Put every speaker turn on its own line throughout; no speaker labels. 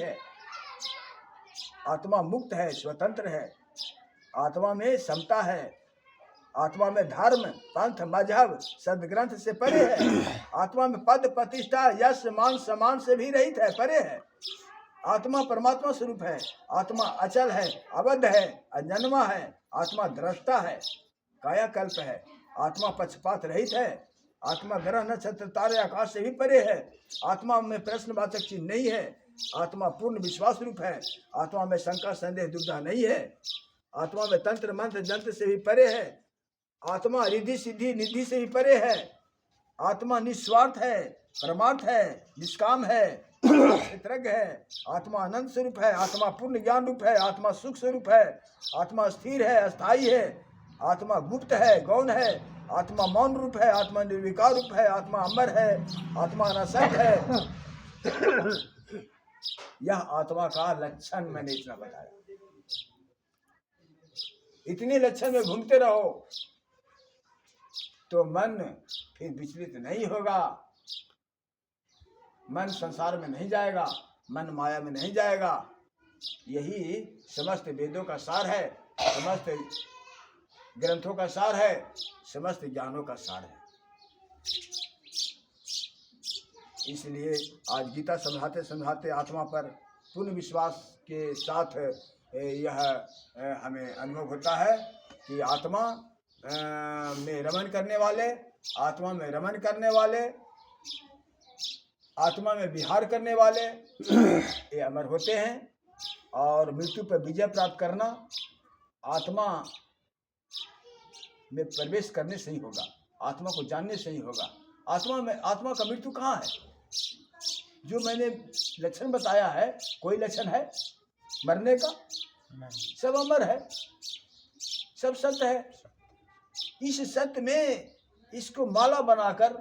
है। आत्मा मुक्त है, स्वतंत्र है। आत्मा में समता है। आत्मा में धर्म, पंथ, मजहब, सदग्रंथ से परे है। आत्मा में पद, प्रतिष्ठा, यश, मान, सम्मान से भी रहित है, परे है। आत्मा परमात्मा स्वरूप है। आत्मा अचल है, अबद्ध है, अजन्मा है। आत्मा दृष्टा है, कायाकल्प है। आत्मा पक्षपात रहित है। आत्मा ग्रह, नक्षत्र, तारे, आकाश से भी परे है। आत्मा में प्रश्नवाचक चिन्ह नहीं है। आत्मा पूर्ण विश्वास रूप है। आत्मा में शंका, संदेह, दुविधा नहीं है। आत्मा में तंत्र, मंत्र, जंत्र से भी परे है। आत्मा रिद्धि, सिद्धि, निधि से भी परे है। आत्मा निस्वार्थ है, परमार्थ है, निष्काम है, क्षेत्रज्ञ है। आत्मा आनंद स्वरूप है। आत्मा पूर्ण ज्ञान रूप है। आत्मा सुख स्वरूप है। आत्मा स्थिर है, अस्थायी है। आत्मा गुप्त है, गौण है। आत्मा मौन रूप है। आत्मा निर्विकार रूप है। आत्मा अमर है। आत्मा अनासक्त है। यह आत्मा का लक्षण मैंने इतना बताया। इतने लक्षण में घूमते रहो तो मन फिर विचलित नहीं होगा। मन संसार में नहीं जाएगा, मन माया में नहीं जाएगा। यही समस्त वेदों का सार है, समस्त ग्रंथों का सार है, समस्त ज्ञानों का सार है। इसलिए आज गीता समझाते समझाते आत्मा पर पूर्ण विश्वास के साथ यह हमें अनुभव होता है कि आत्मा में रमन करने वाले, आत्मा में रमन करने वाले, आत्मा में विहार करने वाले ये अमर होते हैं। और मृत्यु पर विजय प्राप्त करना आत्मा में प्रवेश करने से ही होगा, आत्मा को जानने से ही होगा। आत्मा का मृत्यु कहाँ है? जो मैंने लक्षण बताया है, कोई लक्षण है मरने का? सब अमर है, सब सत्य है। इस सत्य में इसको माला बनाकर,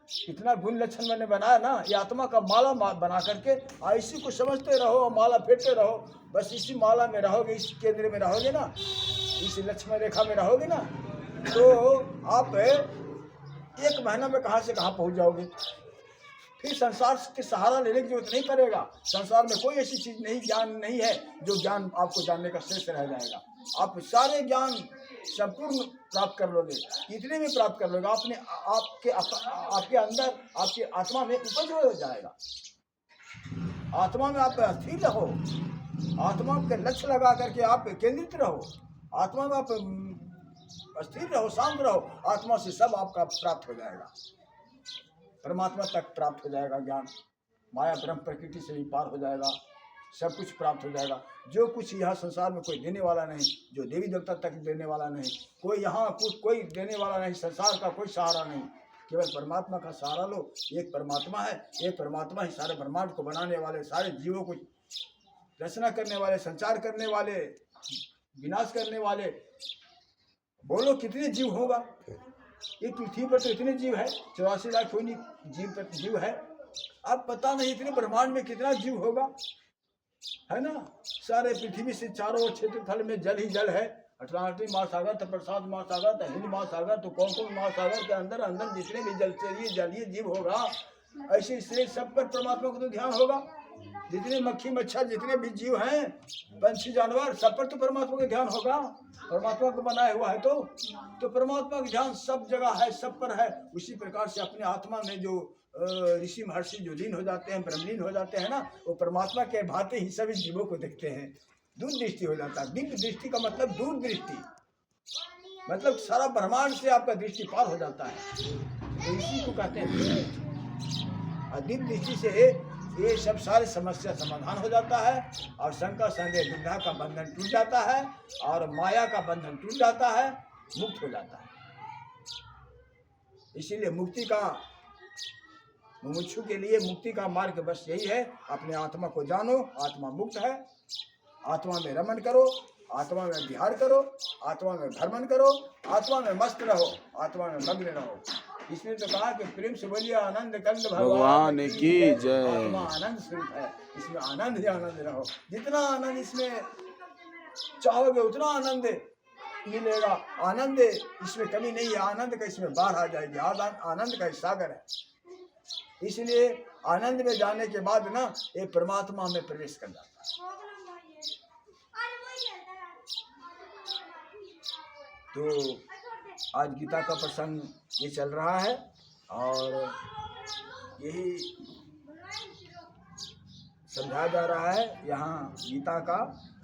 इतना गुण लक्षण मैंने बनाया ना, ये आत्मा का माला बना करके इसी को समझते रहो और माला फेरते रहो। बस इसी माला में रहोगे, इस केंद्र में रहोगे ना, इस लक्ष्मण रेखा में रहोगे ना, तो आप 1 महीना में कहाँ से कहाँ पहुँच जाओगे। फिर संसार के सहारा लेने की जरूरत नहीं पड़ेगा। संसार में कोई ऐसी चीज नहीं, ज्ञान नहीं है जो ज्ञान आपको जानने का शेष रह जाएगा। आप सारे ज्ञान संपूर्ण प्राप्त कर लोगे, इतने में प्राप्त कर लोगे। आपके अंदर, आपके आत्मा में उपज हो जाएगा। आत्मा में आप स्थिर रहो, आत्मा के लक्ष्य लगा करके आप केंद्रित रहो, आत्मा में आप स्थिर रहो, शांत रहो। आत्मा से सब आपका प्राप्त हो जाएगा, परमात्मा तक प्राप्त हो जाएगा ज्ञान। माया ब्रह्म प्रकृति से ही पार हो जाएगा, सब कुछ प्राप्त हो जाएगा। जो कुछ यहाँ संसार में कोई देने वाला नहीं, जो देवी देवता तक देने वाला नहीं, कोई यहाँ कुछ कोई देने वाला नहीं, संसार का कोई सहारा नहीं, केवल परमात्मा का सहारा लो। एक परमात्मा है, एक परमात्मा ही सारे ब्रह्मांड को बनाने वाले, सारे जीवों को रचना करने वाले, संचार करने वाले, विनाश करने वाले। बोलो कितने जीव होगा ये पृथ्वी पर? तो इतने जीव है, 84 लाख कोई नहीं जीव है। अब पता नहीं इतने ब्रह्मांड में कितना जीव होगा, है ना। सारे पृथ्वी से चारों क्षेत्रफल में जल ही जल है। अटलांटिक महासागर, तो प्रशांत महासागर, तो हिंद महासागर, तो कौन महासागर के अंदर अंदर जितने भी जलीय जीव होगा, ऐसे इसलिए सब पर परमात्मा को तो ध्यान होगा। जितने मक्खी मच्छर, जितने भी जीव हैं, पंछी जानवर, सब पर तो परमात्मा का ध्यान होगा। परमात्मा को बनाया हुआ है तो परमात्मा का ध्यान सब जगह है, सब पर है। उसी प्रकार से अपने आत्मा में जो ऋषि महर्षि जो लीन हो जाते हैं, ब्रह्मलीन हो जाते हैं ना, वो परमात्मा के भांति ही सभी जीवों को देखते हैं। दूर दृष्टि हो जाता है। दिव्य दृष्टि का मतलब दूर दृष्टि, मतलब सारा ब्रह्मांड से आपका दृष्टि पार हो जाता है, तो इसी को कहते हैं। दिव्य दृष्टि से ये सब सारे समस्या समाधान हो जाता है, और शंका संदेह दुविधा का बंधन टूट जाता है, और माया का बंधन टूट जाता है, मुक्त हो जाता है। इसीलिए मुक्ति का, मुमुक्षु के लिए मुक्ति का मार्ग बस यही है, अपने आत्मा को जानो। आत्मा मुक्त है, आत्मा में रमन करो, आत्मा में विहार करो, आत्मा में भ्रमण करो, आत्मा में मस्त रहो, आत्मा में मग्न रहो। इसमें तो कहा कि प्रेम से बोलिए आनंद कंद भगवान की जय। आत्मा आनंद स्वरूप है, इसमें आनंद ही आनंद रहो। जितना आनंद इसमें चाहोगे उतना आनंद मिलेगा। आनंद इसमें कमी नहीं है, आनंद का इसमें बाढ़ आ जाएगी। आनंद का सागर है। इसलिए आनंद में जाने के बाद ना ये परमात्मा में प्रवेश कर जाता है। तो आज गीता का प्रसंग ये चल रहा है और यही समझाया जा रहा है यहाँ गीता का